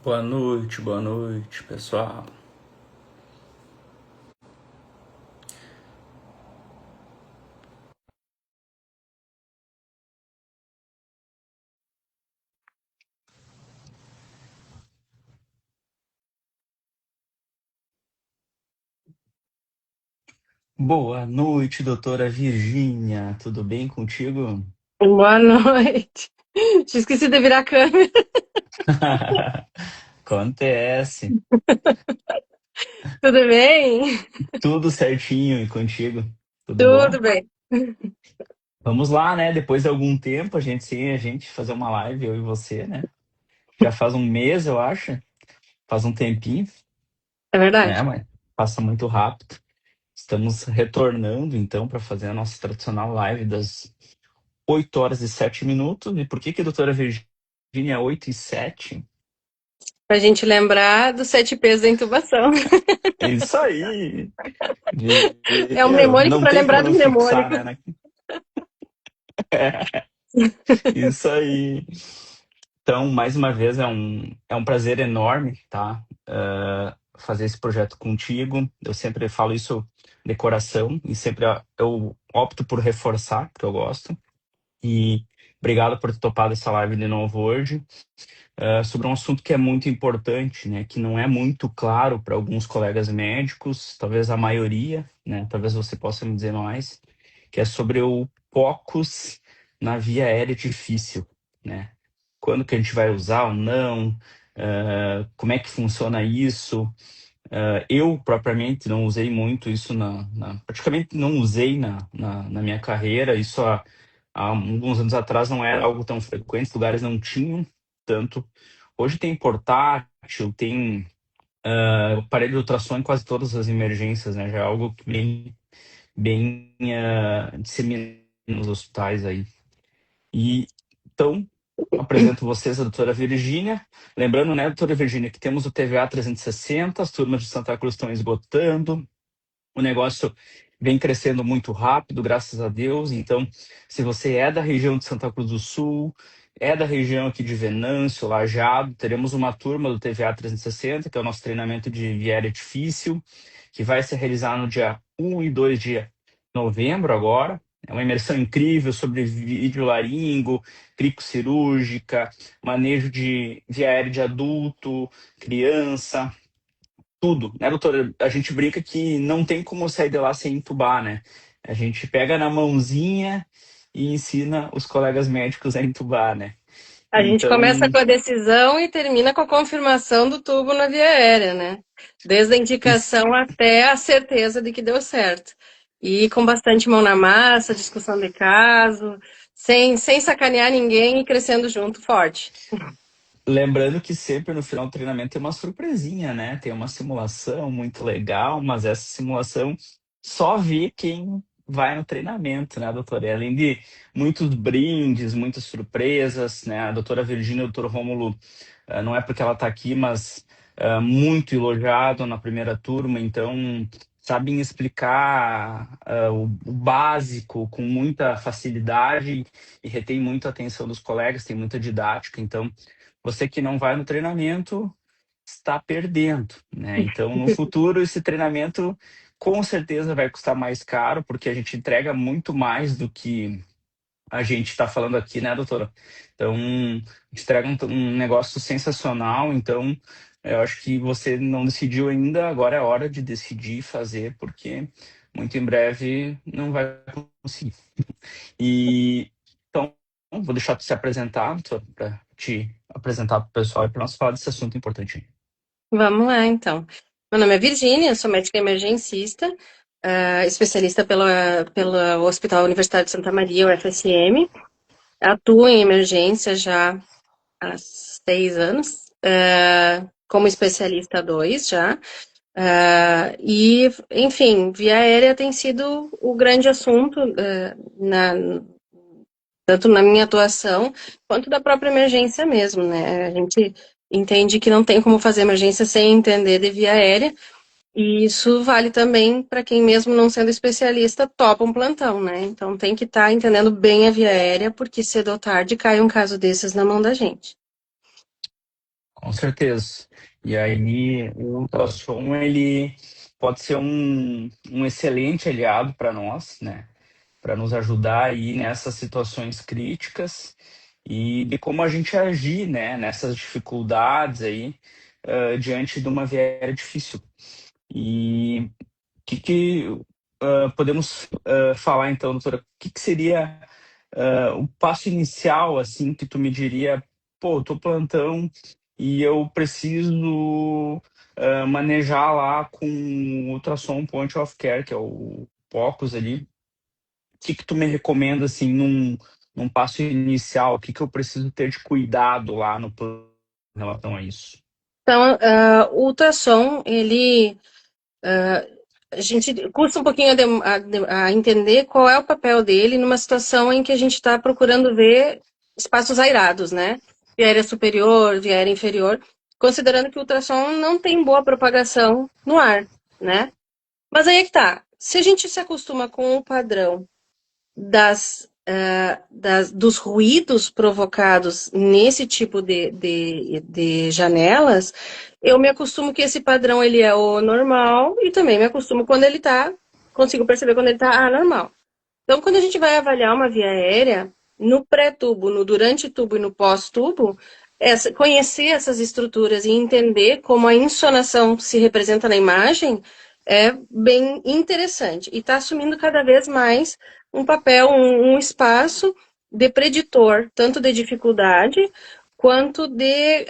Boa noite, pessoal. Boa noite, doutora Virgínia. Tudo bem contigo? Boa noite. Tinha esquecido de virar a câmera. Acontece. Tudo bem? Tudo certinho e contigo? Tudo bom? Tudo bem. Vamos lá, né? Depois de algum tempo, a gente fazer uma live, eu e você, né? Já faz um mês, eu acho. Faz um tempinho, É verdade. né? Mas passa muito rápido. Estamos retornando, então, para fazer a nossa tradicional live das 8 horas e 7 minutos. E por que que a doutora Virgínia é 8 e 7? Pra gente lembrar dos 7 P's da intubação. É isso aí. É um mnemônico Não para tem como lembrar do não fixar, mnemônico. né? Isso aí. Então, mais uma vez, é um prazer enorme, tá? Fazer esse projeto contigo. Eu sempre falo isso de coração e sempre eu opto por reforçar, porque eu gosto. E obrigado por ter topado essa live de novo hoje. Sobre um assunto que é muito importante, né? Que não é muito claro para alguns colegas médicos, talvez a maioria, né? Talvez você possa me dizer mais, que é sobre o POCUS na via aérea difícil, né? Quando que a gente vai usar ou não? Como é que funciona isso? Eu, propriamente, não usei muito isso praticamente não usei na minha carreira. Isso há alguns anos atrás não era algo tão frequente, os lugares não tinham tanto. Hoje tem portátil, tem aparelho de ultrassom em quase todas as emergências, né? Já é algo que bem disseminado nos hospitais aí. E então, apresento vocês a doutora Virgínia. Lembrando, né, doutora Virgínia, que temos o TVA 360, as turmas de Santa Cruz estão esgotando, o negócio vem crescendo muito rápido, graças a Deus. Então, se você é da região de Santa Cruz do Sul, é da região aqui de Venâncio, Lajeado, teremos uma turma do TVA 360, que é o nosso treinamento de viária difícil, que vai se realizar no dia 1 e 2 de novembro agora. É uma imersão incrível sobre videolaringo, cricocirúrgica, manejo de via aérea de adulto, criança, tudo, né, doutora? A gente brinca que não tem como sair de lá sem entubar, né? A gente pega na mãozinha e ensina os colegas médicos a entubar, né? A gente Então, começa com a decisão e termina com a confirmação do tubo na via aérea, né? Desde a isso, indicação até a certeza de que deu certo. E com bastante mão na massa, discussão de caso, sem sacanear ninguém e crescendo junto forte. lembrando que sempre no final do treinamento tem uma surpresinha, né? Tem uma simulação muito legal, mas essa simulação só vê quem vai no treinamento, né, doutora? E além de muitos brindes, muitas surpresas, né? A doutora Virgínia e o doutor Rômulo, não é porque ela está aqui, mas muito elogiado na primeira turma, então sabem explicar o básico com muita facilidade e retém muito a atenção dos colegas, tem muita didática, então você que não vai no treinamento está perdendo, né? Então, no futuro, esse treinamento com certeza vai custar mais caro, porque a gente entrega muito mais do que a gente está falando aqui, né, doutora? Então, a gente entrega um negócio sensacional. Então, eu acho que você não decidiu ainda, agora é hora de decidir e fazer, porque muito em breve não vai conseguir. E então, vou deixar tu se apresentar, para te apresentar para o pessoal e para nós falar desse assunto importante. Vamos lá, então. Meu nome é Virgínia, sou médica emergencista, especialista pelo Hospital Universitário de Santa Maria, o FSM. Atuo em emergência já há 6 anos, como especialista 2 já. E, enfim, via aérea tem sido o grande assunto, tanto na minha atuação quanto da própria emergência mesmo, né? A gente entende que não tem como fazer emergência sem entender de via aérea, e isso vale também para quem, mesmo não sendo especialista, topa um plantão, né? Então tem que estar entendendo bem a via aérea, porque cedo ou tarde cai um caso desses na mão da gente. Com certeza. E aí o ultrassom ele pode ser um excelente aliado para nós, né? Para nos ajudar aí nessas situações críticas e de como a gente agir, né? Nessas dificuldades aí diante de uma viéria difícil. E o que podemos falar então, doutora? O que seria o passo inicial, assim, que tu me diria, pô, eu tô plantão e eu preciso manejar lá com o ultrassom point of care, que é o POCUS ali. O que tu me recomenda, assim, num passo inicial? O que eu preciso ter de cuidado lá no plano em relação a isso? Então, o ultrassom, ele a gente custa um pouquinho a entender qual é o papel dele numa situação em que a gente está procurando ver espaços airados, né? Viária superior, viária inferior, considerando que o ultrassom não tem boa propagação no ar, né? Mas aí é que tá. Se a gente se acostuma com o padrão dos ruídos provocados nesse tipo de janelas, eu me acostumo que esse padrão ele é o normal e também me acostumo quando ele tá, consigo perceber quando ele tá anormal. Então, quando a gente vai avaliar uma via aérea, no pré-tubo, no durante-tubo e no pós-tubo, conhecer essas estruturas e entender como a insonação se representa na imagem é bem interessante. E está assumindo cada vez mais um papel, um espaço de preditor, tanto de dificuldade quanto de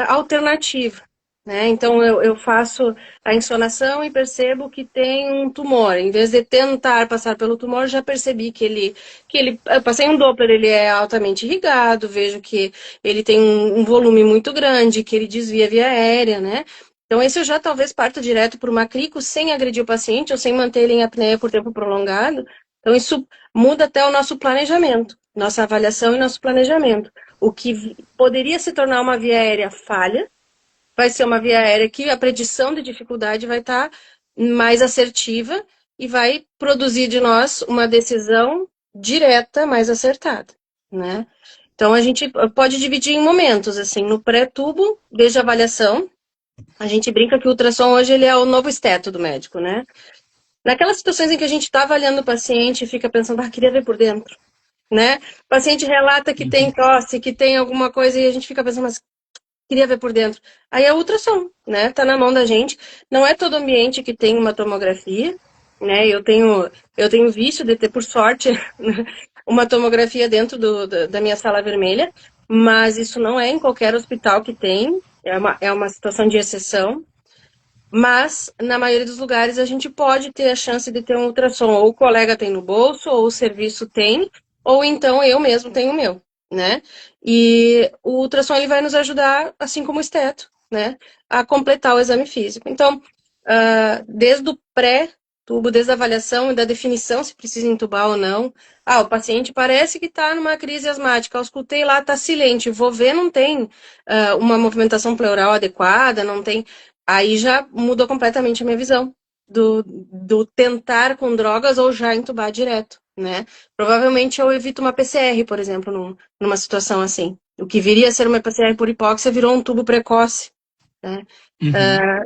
alternativa. Né? Então, eu faço a insonação e percebo que tem um tumor. Em vez de tentar passar pelo tumor, já percebi eu passei um Doppler, ele é altamente irrigado, vejo que ele tem um volume muito grande, que ele desvia via aérea, né? Então, esse eu já talvez parto direto para uma crico sem agredir o paciente ou sem manter ele em apneia por tempo prolongado. Então, isso muda até o nosso planejamento, nossa avaliação e nosso planejamento. O que poderia se tornar uma via aérea falha, vai ser uma via aérea que a predição de dificuldade vai estar mais assertiva e vai produzir de nós uma decisão direta, mais acertada, né? Então, a gente pode dividir em momentos, assim, no pré-tubo, desde a avaliação, a gente brinca que o ultrassom hoje ele é o novo esteto do médico, né? Naquelas situações em que a gente está avaliando o paciente e fica pensando, queria ver por dentro, né? O paciente relata que tem Uhum. tosse, que tem alguma coisa e a gente fica pensando, mas queria ver por dentro. Aí é ultrassom, né? Tá na mão da gente. Não é todo ambiente que tem uma tomografia, né? Eu tenho vício de ter, por sorte, uma tomografia dentro da minha sala vermelha, mas isso não é em qualquer hospital que tem. É uma situação de exceção. Mas, na maioria dos lugares, a gente pode ter a chance de ter um ultrassom. Ou o colega tem no bolso, ou o serviço tem, ou então eu mesmo tenho o meu, né? E o ultrassom ele vai nos ajudar, assim como o esteto, né? A completar o exame físico. Então, desde o pré-tubo, desde a avaliação e da definição se precisa entubar ou não. O paciente parece que está numa crise asmática. Eu escutei lá, está silente. Vou ver, não tem uma movimentação pleural adequada, não tem. Aí já mudou completamente a minha visão do tentar com drogas ou já entubar direto, né? Provavelmente eu evito uma PCR, por exemplo, numa situação assim. O que viria a ser uma PCR por hipóxia virou um tubo precoce, né? Uhum.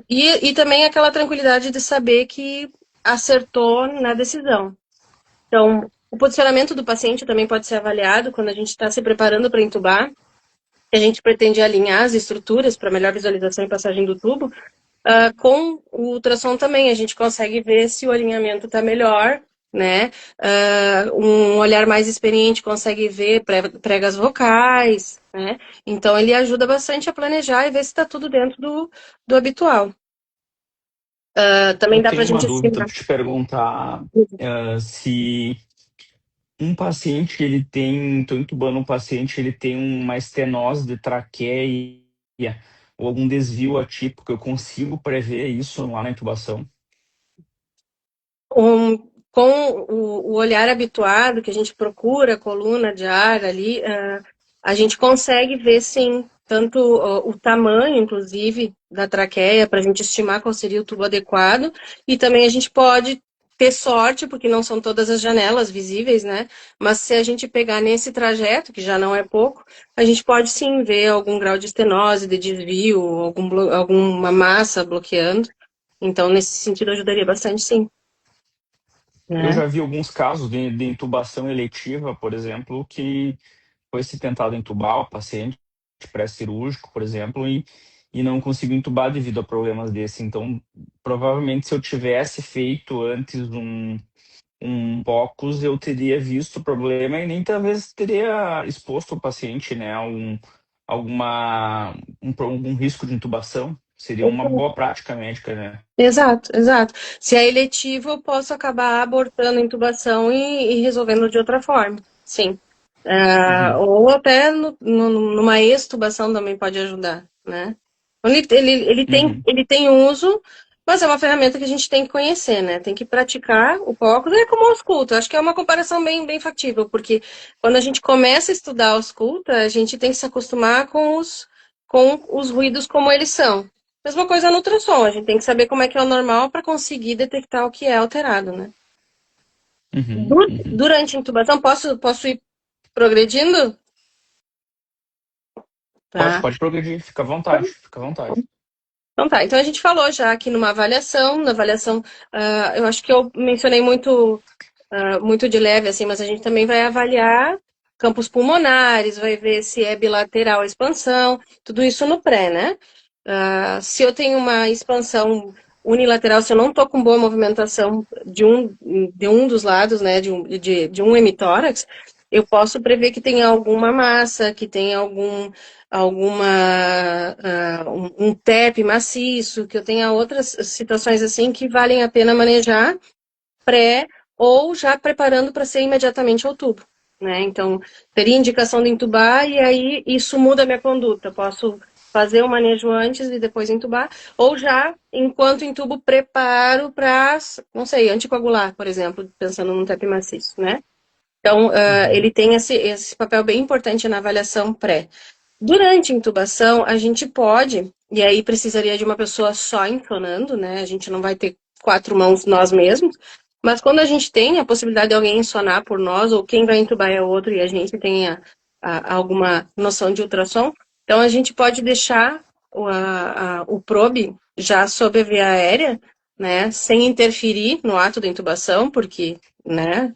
E também aquela tranquilidade de saber que acertou na decisão. Então, o posicionamento do paciente também pode ser avaliado quando a gente está se preparando para entubar. A gente pretende alinhar as estruturas para melhor visualização e passagem do tubo. Com o ultrassom também a gente consegue ver se o alinhamento está melhor, né? Um olhar mais experiente consegue ver pregas vocais, né? Então ele ajuda bastante a planejar e ver se está tudo dentro do habitual. Também Eu dá para a tenho uma gente dúvida estimar. para te perguntar se um paciente, ele tem, tô entubando um paciente, ele tem uma estenose de traqueia ou algum desvio atípico, eu consigo prever isso lá na intubação? Com o olhar habituado, que a gente procura a coluna de ar ali, a gente consegue ver, sim, tanto o tamanho, inclusive, da traqueia, para a gente estimar qual seria o tubo adequado, e também a gente pode ter sorte, porque não são todas as janelas visíveis, né? Mas se a gente pegar nesse trajeto, que já não é pouco, a gente pode sim ver algum grau de estenose, de desvio, alguma massa bloqueando. Então, nesse sentido, ajudaria bastante, sim. Eu Né? já vi alguns casos de intubação eletiva, por exemplo, que foi se tentado entubar o paciente pré-cirúrgico, por exemplo, e não conseguiu entubar devido a problemas desse. Então, provavelmente, se eu tivesse feito antes um POCUS, eu teria visto o problema e nem talvez teria exposto o paciente, né, a algum risco de intubação. Seria uma boa prática médica, né? Exato, exato. Se é eletivo, eu posso acabar abortando a intubação e resolvendo de outra forma. Sim. Uhum, Ou até numa extubação também pode ajudar, né? uhum, Ele tem uso, mas é uma ferramenta que a gente tem que conhecer, né? Tem que praticar o POCUS, é como a ausculta. Acho que é uma comparação bem factível, porque quando a gente começa a estudar a ausculta, a gente tem que se acostumar com os ruídos como eles são. Mesma coisa no ultrassom, a gente tem que saber como é que é o normal para conseguir detectar o que é alterado, né? uhum, uhum. Durante a intubação, posso ir progredindo? Tá. Pode progredir, fica à vontade, fica à vontade. Então tá, então a gente falou já aqui numa avaliação, na avaliação, eu acho que eu mencionei muito de leve, assim, mas a gente também vai avaliar campos pulmonares, vai ver se é bilateral a expansão, tudo isso no pré, né? Se eu tenho uma expansão unilateral, se eu não estou com boa movimentação de um dos lados, né, de um hemitórax, eu posso prever que tenha alguma massa, que tenha um TEP maciço, que eu tenha outras situações assim que valem a pena manejar pré ou já preparando para ser imediatamente ao tubo. Né? Então, teria indicação de entubar e aí isso muda a minha conduta. Posso fazer o manejo antes e depois entubar, ou já, enquanto entubo, preparo para, não sei, anticoagular, por exemplo, pensando num TEP maciço, né? Então, Uhum, ele tem esse papel bem importante na avaliação pré. Durante a intubação, a gente pode, e aí precisaria de uma pessoa só enfonando, né? A gente não vai ter quatro mãos nós mesmos, mas quando a gente tem a possibilidade de alguém ensonar por nós, ou quem vai intubar é o outro e a gente tem alguma noção de ultrassom, então a gente pode deixar o probe já sob a via aérea, né? Sem interferir no ato da intubação, porque, né?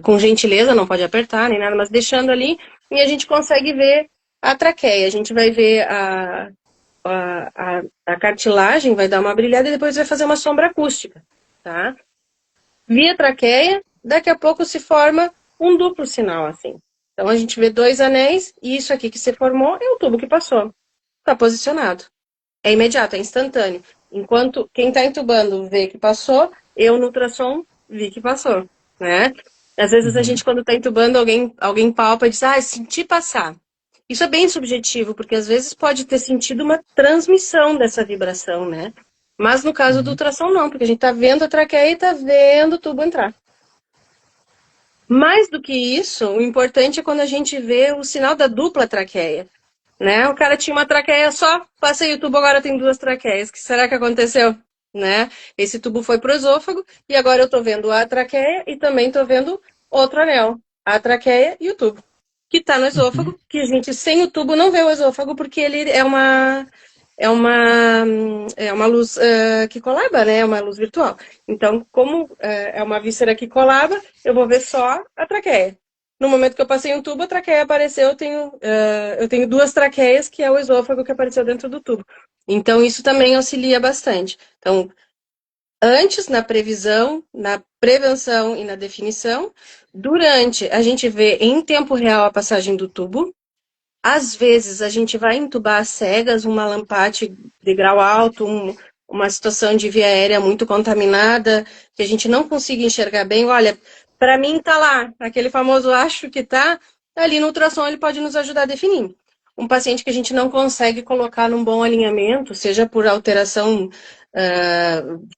Com gentileza, não pode apertar nem nada, mas deixando ali, e a gente consegue ver a traqueia. A gente vai ver a cartilagem, vai dar uma brilhada e depois vai fazer uma sombra acústica, tá? Via traqueia, daqui a pouco se forma um duplo sinal, assim. Então a gente vê dois anéis e isso aqui que se formou é o tubo que passou. Está posicionado. É imediato, é instantâneo. Enquanto quem está entubando vê que passou, eu no ultrassom vi que passou, né? Às vezes a uhum, gente, quando está entubando, alguém palpa e diz, senti passar. Isso é bem subjetivo, porque às vezes pode ter sentido uma transmissão dessa vibração, né? Mas no caso do uhum. ultrassom, não, porque a gente está vendo a traqueia e está vendo o tubo entrar. Mais do que isso, o importante é quando a gente vê o sinal da dupla traqueia. Né? O cara tinha uma traqueia só, passei o tubo, agora tem duas traqueias. O que será que aconteceu? Né? Esse tubo foi pro esôfago e agora eu tô vendo a traqueia e também tô vendo outro anel. A traqueia e o tubo. Que tá no Uhum. esôfago, que a gente sem o tubo não vê o esôfago porque ele é uma luz que colaba, né? É uma luz virtual. Então, como é uma víscera que colaba, eu vou ver só a traqueia. No momento que eu passei um tubo, a traqueia apareceu, eu tenho duas traqueias, que é o esôfago que apareceu dentro do tubo. Então, isso também auxilia bastante. Então, antes, na previsão, na prevenção e na definição. Durante, a gente vê em tempo real a passagem do tubo. Às vezes, a gente vai entubar às cegas, uma lampate de grau alto, uma situação de via aérea muito contaminada, que a gente não consiga enxergar bem. Olha, para mim tá lá, aquele famoso acho que tá, ali no ultrassom ele pode nos ajudar a definir. Um paciente que a gente não consegue colocar num bom alinhamento, seja por alteração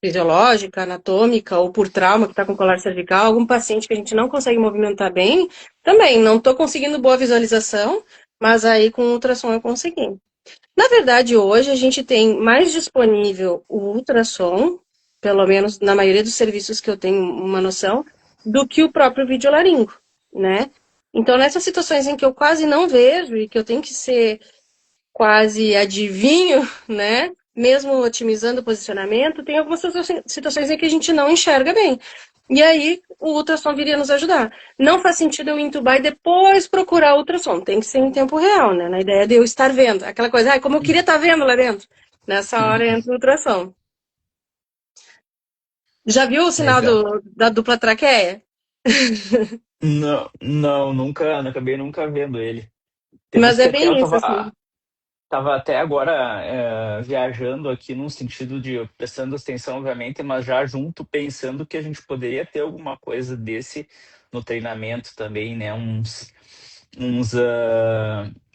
fisiológica, anatômica, ou por trauma que está com colar cervical, algum paciente que a gente não consegue movimentar bem, também não estou conseguindo boa visualização, mas aí com o ultrassom eu consegui. Na verdade, hoje a gente tem mais disponível o ultrassom pelo menos na maioria dos serviços que eu tenho uma noção, do que o próprio videolaringo, né? Então, nessas situações em que eu quase não vejo e que eu tenho que ser quase adivinho, né? Mesmo otimizando o posicionamento, tem algumas situações em que a gente não enxerga bem. E aí, o ultrassom viria nos ajudar. Não faz sentido eu entubar e depois procurar ultrassom. Tem que ser em tempo real, né? Na ideia de eu estar vendo. Aquela coisa, como eu queria estar vendo lá dentro. Nessa hora entra o ultrassom. Já viu o sinal Legal. da dupla traqueia? Não, não, nunca, acabei nunca vendo ele. Mas Temos é que até, eu bem isso, assim. tava até agora viajando aqui num sentido de prestando atenção, obviamente, mas já junto pensando que a gente poderia ter alguma coisa desse no treinamento também, né?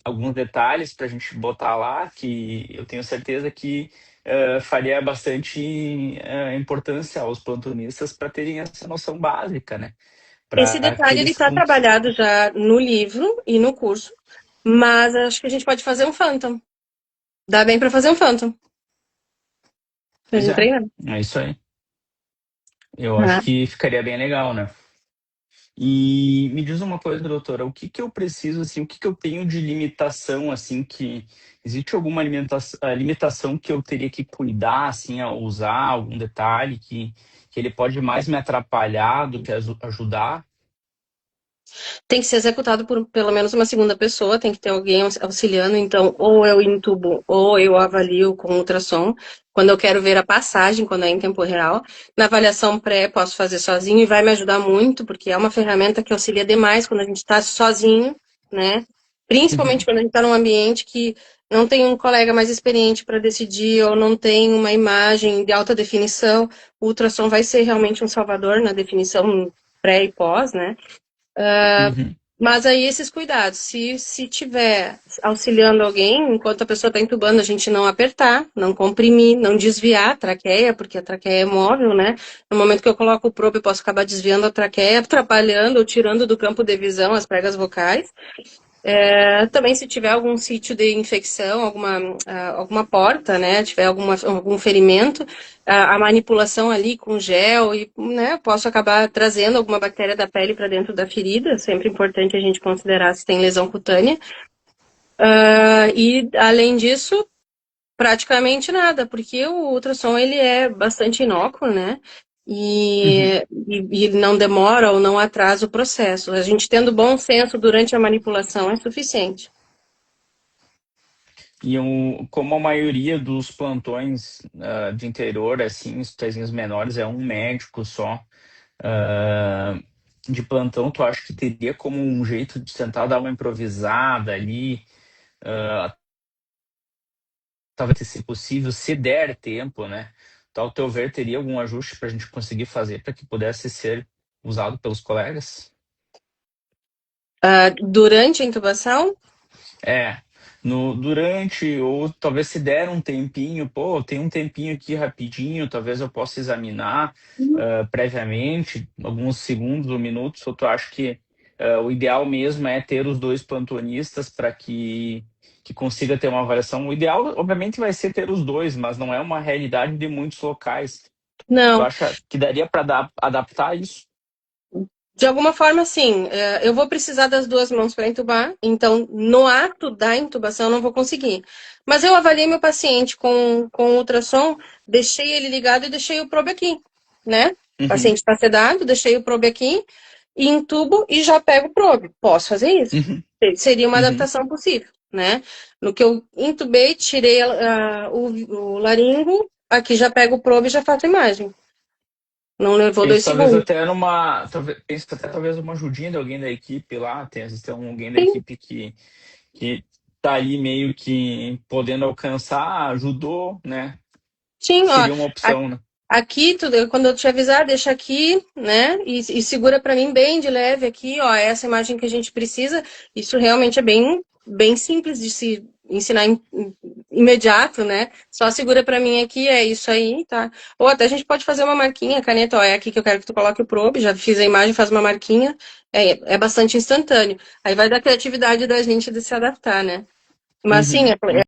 Alguns detalhes para a gente botar lá que eu tenho certeza que faria bastante importância aos plantonistas para terem essa noção básica, né? Esse Para que detalhe ele eles está trabalhado já no livro e no curso, mas acho que a gente pode fazer um Phantom. Dá bem para fazer um Phantom. Pra Pois gente é, treinar. é isso aí. Eu acho Tá. que ficaria bem legal, né? E me diz uma coisa, doutora, o que que eu preciso, assim, o que que eu tenho de limitação, assim, que existe alguma limitação que eu teria que cuidar, assim, ao usar, algum detalhe que ele pode mais me atrapalhar do que ajudar? Tem que ser executado por pelo menos uma segunda pessoa, tem que ter alguém auxiliando, então ou eu intubo ou eu avalio com ultrassom. Quando eu quero ver a passagem, quando é em tempo real. Na avaliação pré, posso fazer sozinho e vai me ajudar muito, porque é uma ferramenta que auxilia demais quando a gente está sozinho, né? Principalmente Uhum, quando a gente está num ambiente que não tem um colega mais experiente para decidir ou não tem uma imagem de alta definição. O ultrassom vai ser realmente um salvador na definição pré e pós, né? uhum. Mas aí esses cuidados, se tiver auxiliando alguém, enquanto a pessoa está entubando, a gente não apertar, não comprimir, não desviar a traqueia, porque a traqueia é móvel, né? No momento que eu coloco o probe, eu posso acabar desviando a traqueia, atrapalhando ou tirando do campo de visão as pregas vocais. Também se tiver algum sítio de infecção, alguma porta, né, tiver algum ferimento, a manipulação ali com gel e, né, posso acabar trazendo alguma bactéria da pele para dentro da ferida, sempre importante a gente considerar se tem lesão cutânea. E além disso, praticamente nada, porque o ultrassom ele é bastante inócuo, né? Uhum. E não demora ou não atrasa o processo. A gente tendo bom senso durante a manipulação é suficiente. E como a maioria dos plantões de interior, assim, hospitalzinhos menores, é um médico só de plantão, tu acha que teria como um jeito de tentar dar uma improvisada ali, talvez se possível, se der tempo, né? Ao teu ver, teria algum ajuste para a gente conseguir fazer para que pudesse ser usado pelos colegas? Durante a intubação, É, durante, ou talvez se der um tempinho, pô, tem um tempinho aqui rapidinho, talvez eu possa examinar previamente, alguns segundos ou minutos, ou tu acha que o ideal mesmo é ter os dois plantonistas para que consiga ter uma avaliação? O ideal, obviamente, vai ser ter os dois, mas não é uma realidade de muitos locais. Tu não. acha que daria para adaptar isso? De alguma forma, sim. Eu vou precisar das duas mãos para intubar, então no ato da intubação eu não vou conseguir. Mas eu avaliei meu paciente com ultrassom, deixei ele ligado e deixei o probe aqui, né? O Uhum, paciente está sedado, deixei o probe aqui, e intubo e já pego o probe. Posso fazer isso? uhum, Seria uma uhum. adaptação possível, né? No que eu intubei, tirei o laringo, aqui já pego o probe e já faço a imagem. Não levou Penso 2 segundos. penso até talvez uma ajudinha de alguém da equipe lá, tem às vezes tem alguém da Sim, equipe que tá ali meio que podendo alcançar, ajudou, né? sim, ó. Seria uma opção, né? Aqui, quando eu te avisar, deixa aqui, né? E segura para mim bem de leve aqui, ó. Essa imagem que a gente precisa. Isso realmente é bem simples de se ensinar imediato, né? Só segura para mim aqui, é isso aí, tá? Ou até a gente pode fazer uma marquinha, caneta, ó, é aqui que eu quero que tu coloque o probe. Já fiz a imagem, faz uma marquinha. É bastante instantâneo. Aí vai da criatividade da gente de se adaptar, né? Mas sim, Uhum.